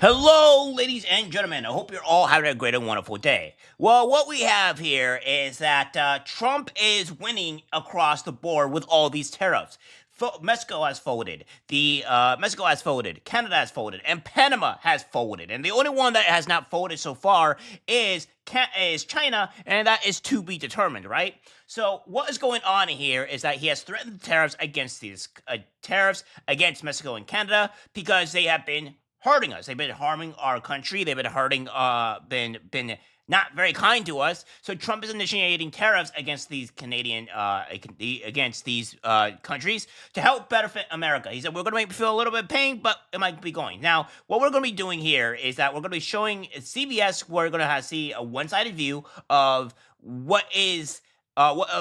Hello, ladies and gentlemen. I hope you're all having a great and wonderful day. Well, what we have here is that Trump is winning across the board with all these tariffs. Mexico has folded. Mexico has folded. Canada has folded, and Panama has folded. And the only one that has not folded so far is China, and that is to be determined, right? So what is going on here is that he has threatened tariffs against these tariffs against Mexico and Canada because they have been hurting us. They've been harming our country. They've been hurting, been not very kind to us. So Trump is initiating tariffs against these against these countries to help benefit America. He said we're going to make you feel a little bit of pain, but it might be going. Now, what we're going to be doing here is that we're going to be showing CBS. We're going to see a one-sided view of what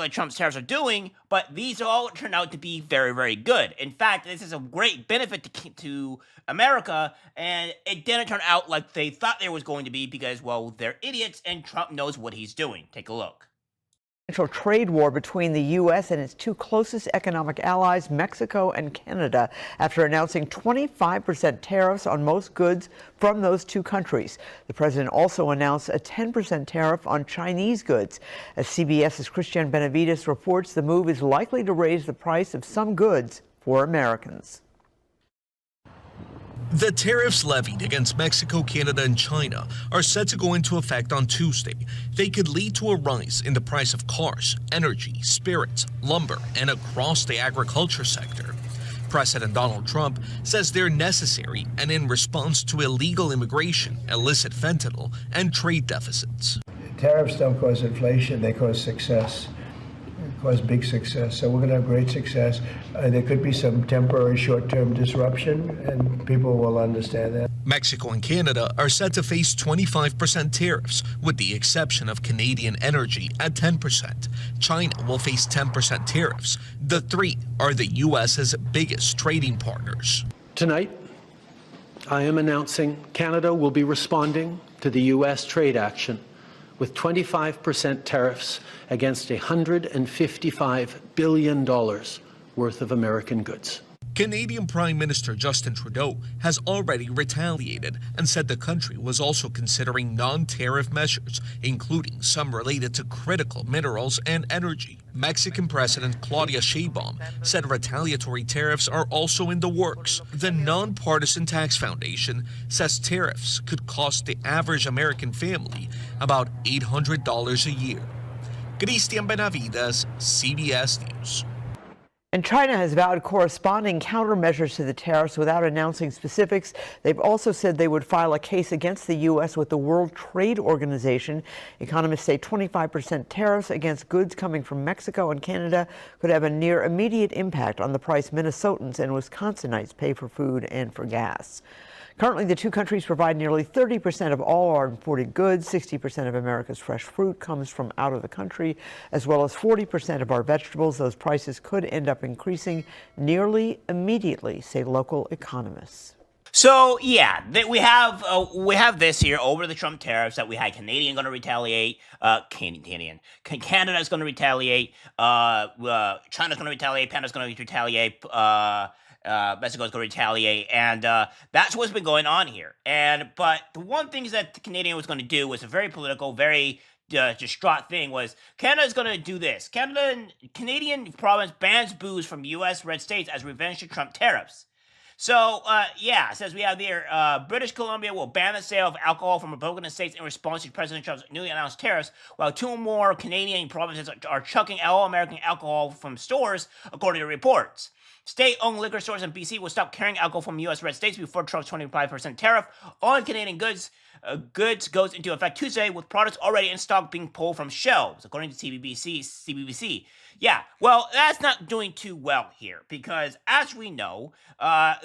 Trump's tariffs are doing, but these all turn out to be very, very good. In fact, this is a great benefit to America, and it didn't turn out like they thought there was going to be because, well, they're idiots, and Trump knows what he's doing. Take a look. Trade war between the U.S. and its two closest economic allies, Mexico and Canada, after announcing 25% tariffs on most goods from those two countries. The president also announced a 10% tariff on Chinese goods. As CBS's Christian Benavides reports, the move is likely to raise the price of some goods for Americans. The tariffs levied against Mexico, Canada, and China are set to go into effect on Tuesday. They could lead to a rise in the price of cars, energy, spirits, lumber, and across the agriculture sector. President Donald Trump says they're necessary and in response to illegal immigration, illicit fentanyl, and trade deficits. Tariffs don't cause inflation, they cause success. Cause big success. So we're going to have great success. There could be some temporary short-term disruption, and people will understand that. Mexico and Canada are set to face 25% tariffs, with the exception of Canadian energy at 10%. China will face 10% tariffs. The three are the U.S.'s biggest trading partners. Tonight, I am announcing Canada will be responding to the U.S. trade action with 25% tariffs against $155 billion worth of American goods. Canadian Prime Minister Justin Trudeau has already retaliated and said the country was also considering non-tariff measures, including some related to critical minerals and energy. Mexican President Claudia Sheinbaum said retaliatory tariffs are also in the works. The Nonpartisan Tax Foundation says tariffs could cost the average American family about $800 a year. Christian Benavides, CBS News. And China has vowed corresponding countermeasures to the tariffs without announcing specifics. They've also said they would file a case against the U.S. with the World Trade Organization. Economists say 25% tariffs against goods coming from Mexico and Canada could have a near immediate impact on the price Minnesotans and Wisconsinites pay for food and for gas. Currently, the two countries provide nearly 30% of all our imported goods. 60% of America's fresh fruit comes from out of the country, as well as 40% of our vegetables. Those prices could end up increasing nearly immediately, say local economists. So yeah, we have this here over the Trump tariffs that we had Canadian going to retaliate, Canada's going to retaliate, China's going to retaliate, Panama's going to retaliate, Mexico's going to retaliate, and that's what's been going on here. But the one thing that the Canadian was going to do was a very political, very distraught thing was Canada's going to do this. Canadian province bans booze from U.S. red states as revenge to Trump tariffs. So, it says we have here, British Columbia will ban the sale of alcohol from Republican states in response to President Trump's newly announced tariffs, while two more Canadian provinces are chucking all American alcohol from stores, according to reports. State-owned liquor stores in BC will stop carrying alcohol from U.S. red states before Trump's 25% tariff on Canadian goods goes into effect Tuesday, with products already in stock being pulled from shelves, according to CBBC. Yeah, well, that's not doing too well here, because as we know,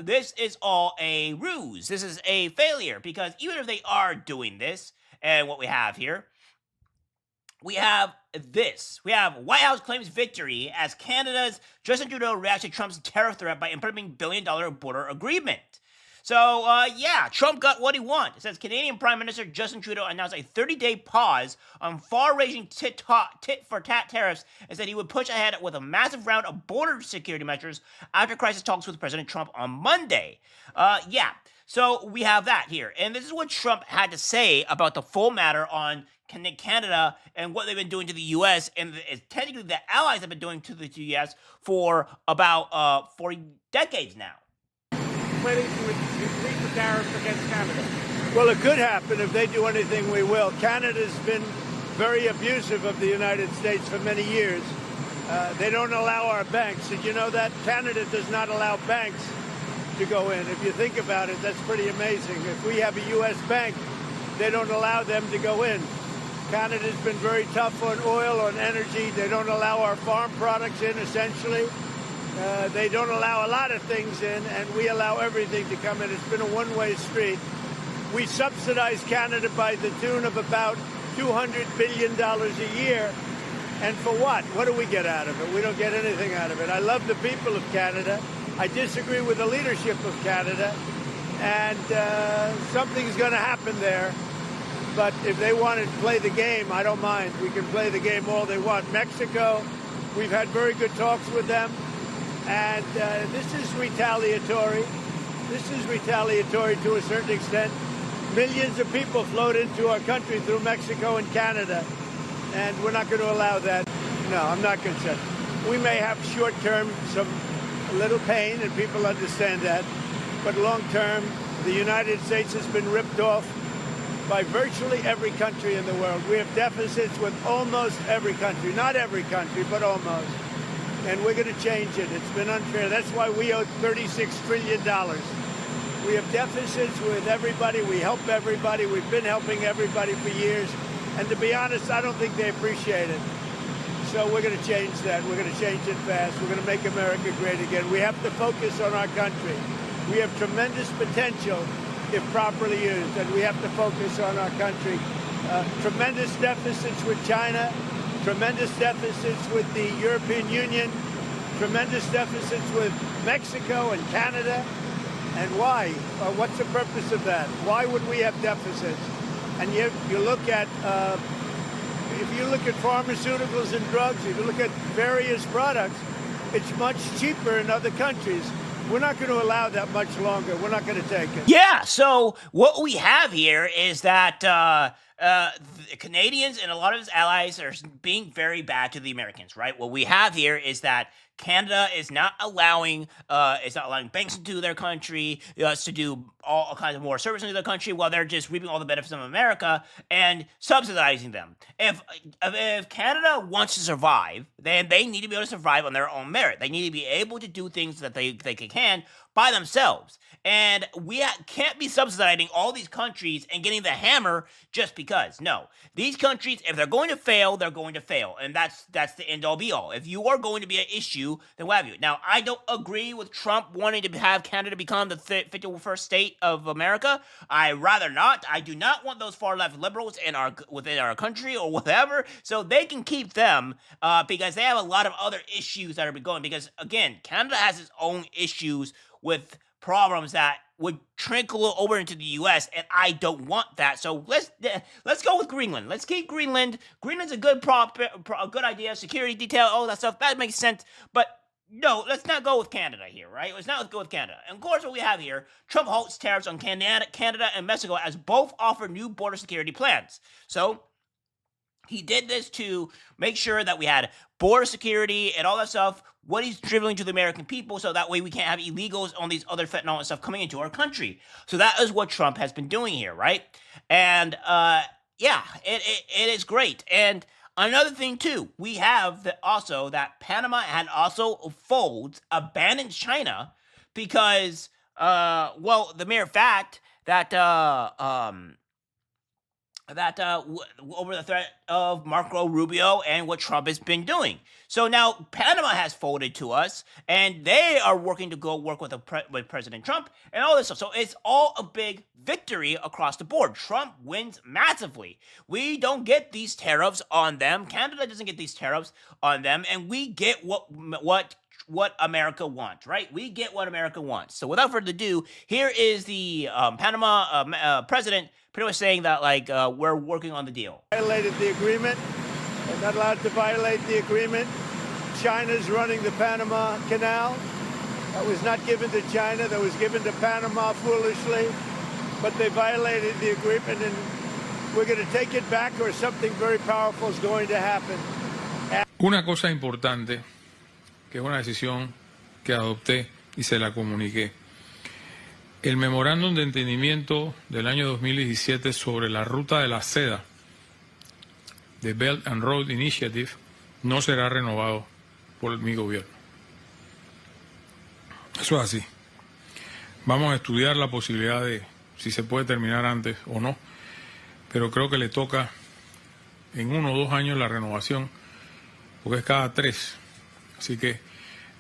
this is all a ruse. This is a failure, because even if they are doing this, and what we have here, we have this. We have White House claims victory as Canada's Justin Trudeau reacts to Trump's tariff threat by implementing billion-dollar border agreement. So, Trump got what he wanted. It says Canadian Prime Minister Justin Trudeau announced a 30-day pause on far-ranging tit-for-tat tariffs and said he would push ahead with a massive round of border security measures after crisis talks with President Trump on Monday. So we have that here. And this is what Trump had to say about the full matter on Canada and what they've been doing to the U.S. and technically the allies have been doing to the U.S. for about 40 decades now. Planning to increase the tariffs against Canada. Well, it could happen. If they do anything, we will. Canada's been very abusive of the United States for many years. They don't allow our banks. Did you know that? Canada does not allow banks to go in. If you think about it, that's pretty amazing. If we have a U.S. bank, they don't allow them to go in. Canada's been very tough on oil, on energy. They don't allow our farm products in, essentially. They don't allow a lot of things in, and we allow everything to come in. It's been a one-way street. We subsidize Canada by the tune of about $200 billion a year. And for what? What do we get out of it? We don't get anything out of it. I love the people of Canada. I disagree with the leadership of Canada. And something's going to happen there. But if they want to play the game, I don't mind. We can play the game all they want. Mexico, we've had very good talks with them. And this is retaliatory. This is retaliatory to a certain extent. Millions of people flowed into our country through Mexico and Canada. And we're not going to allow that. No, I'm not concerned. We may have short-term a little pain, and people understand that. But long-term, the United States has been ripped off by virtually every country in the world. We have deficits with almost every country. Not every country, but almost. And we're going to change it. It's been unfair. That's why we owe $36 trillion. We have deficits with everybody. We help everybody. We've been helping everybody for years. And to be honest, I don't think they appreciate it. So we're going to change that. We're going to change it fast. We're going to make America great again. We have to focus on our country. We have tremendous potential if properly used, and we have to focus on our country. Tremendous deficits with China, tremendous deficits with the European Union, tremendous deficits with Mexico and Canada. And why? What's the purpose of that? Why would we have deficits? And you look at, if you look at pharmaceuticals and drugs, if you look at various products, it's much cheaper in other countries. We're not going to allow that much longer. We're not going to take it. Yeah, so what we have here is that the Canadians and a lot of his allies are being very bad to the Americans, right? What we have here is that Canada is not allowing banks into their country to do all kinds of more services into their country while they're just reaping all the benefits of America and subsidizing them. If Canada wants to survive, then they need to be able to survive on their own merit. They need to be able to do things that they can by themselves. And we can't be subsidizing all these countries and getting the hammer just because. No, these countries, if they're going to fail, they're going to fail. And that's the end all be all. If you are going to be an issue, then what have you. Now, I don't agree with Trump wanting to have Canada become the 51st state of America. I rather not. I do not want those far left liberals within our country or whatever. So they can keep them because they have a lot of other issues that are going. Because again, Canada has its own issues with problems that would trickle over into the U.S., and I don't want that. So let's go with Greenland. Let's keep Greenland. Greenland's a good a good idea. Security detail, all that stuff, that makes sense. But no, let's not go with Canada here, right? Let's not go with Canada. And of course, what we have here, Trump halts tariffs on Canada and Mexico as both offer new border security plans. So he did this to make sure that we had border security and all that stuff, what he's dribbling to the American people, so that way we can't have illegals on these other fentanyl and stuff coming into our country. So that is what Trump has been doing here, right? And yeah, it is great. And another thing too, we have also that Panama had also abandoned China because, the mere fact that over the threat of Marco Rubio and what Trump has been doing. So now Panama has folded to us, and they are working to go work with President Trump and all this stuff. So it's all a big victory across the board. Trump wins massively. We don't get these tariffs on them. Canada doesn't get these tariffs on them, and we get what America wants, right? We get what America wants. So without further ado, here is the Panama president pretty much saying that, we're working on the deal. Violated the agreement. They're not allowed to violate the agreement. China's running the Panama Canal. That was not given to China. That was given to Panama foolishly. But they violated the agreement, and we're going to take it back, or something very powerful is going to happen. Una cosa importante, que es una decisión que adopté y se la comuniqué. El memorándum de entendimiento del año 2017 sobre la ruta de la seda de Belt and Road Initiative no será renovado por mi gobierno. Eso es así. Vamos a estudiar la posibilidad de si se puede terminar antes o no, pero creo que le toca en 1 o 2 años la renovación, porque es cada 3. Así que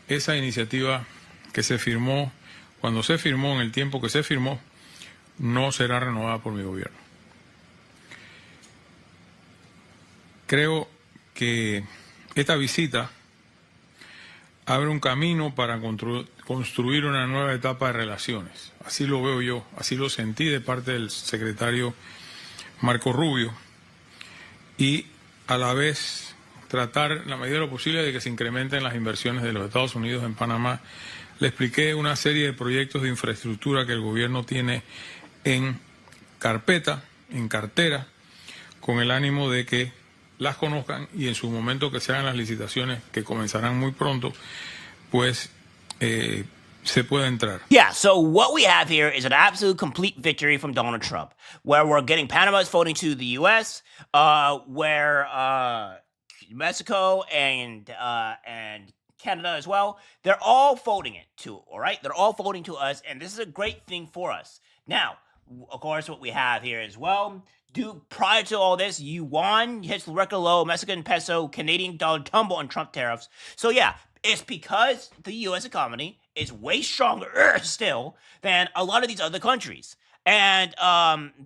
esa iniciativa que se firmó, cuando se firmó, en el tiempo que se firmó, no será renovada por mi gobierno. Creo que esta visita abre un camino para construir una nueva etapa de relaciones. Así lo veo yo, así lo sentí de parte del secretario Marco Rubio, y a la vez tratar en la medida de lo posible de que se incrementen las inversiones de los Estados Unidos en Panamá. Le expliqué una serie de proyectos de infraestructura que el gobierno tiene en carpeta, en cartera, con el ánimo de que las conozcan y en su momento que se hagan las licitaciones, que comenzarán muy pronto, pues se pueda entrar. Yeah, so what we have here is an absolute complete victory from Donald Trump, where we're getting Panama's voting to the U.S., where Mexico and Canada as well, they're all voting it too, all right? They're all voting to us, and this is a great thing for us. Now, of course, what we have here as well, prior to all this, yuan hits the record low, Mexican peso, Canadian dollar tumble on Trump tariffs. So yeah, it's because the U.S. economy is way stronger still than a lot of these other countries. And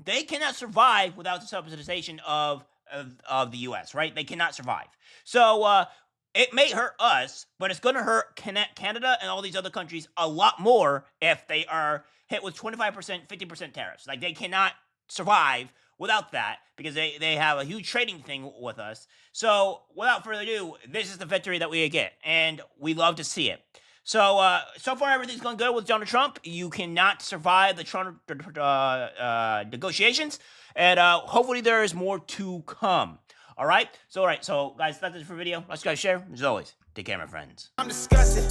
they cannot survive without the subsidization of the U.S., right? They cannot survive. So it may hurt us, but it's going to hurt Canada and all these other countries a lot more if they are hit with 25%, 50% tariffs. Like, they cannot survive without that, because they have a huge trading thing with us. So without further ado, this is the victory that we get, and we love to see it. So so far everything's going good with Donald Trump. You cannot survive the Trump negotiations, and hopefully there is more to come. All right, so guys, that's it for the video. Let's guys share. As always, take care, my friends. I'm disgusted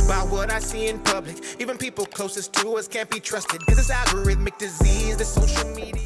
by what I see in public. Even people closest to us can't be trusted, because it's algorithmic disease, the social media.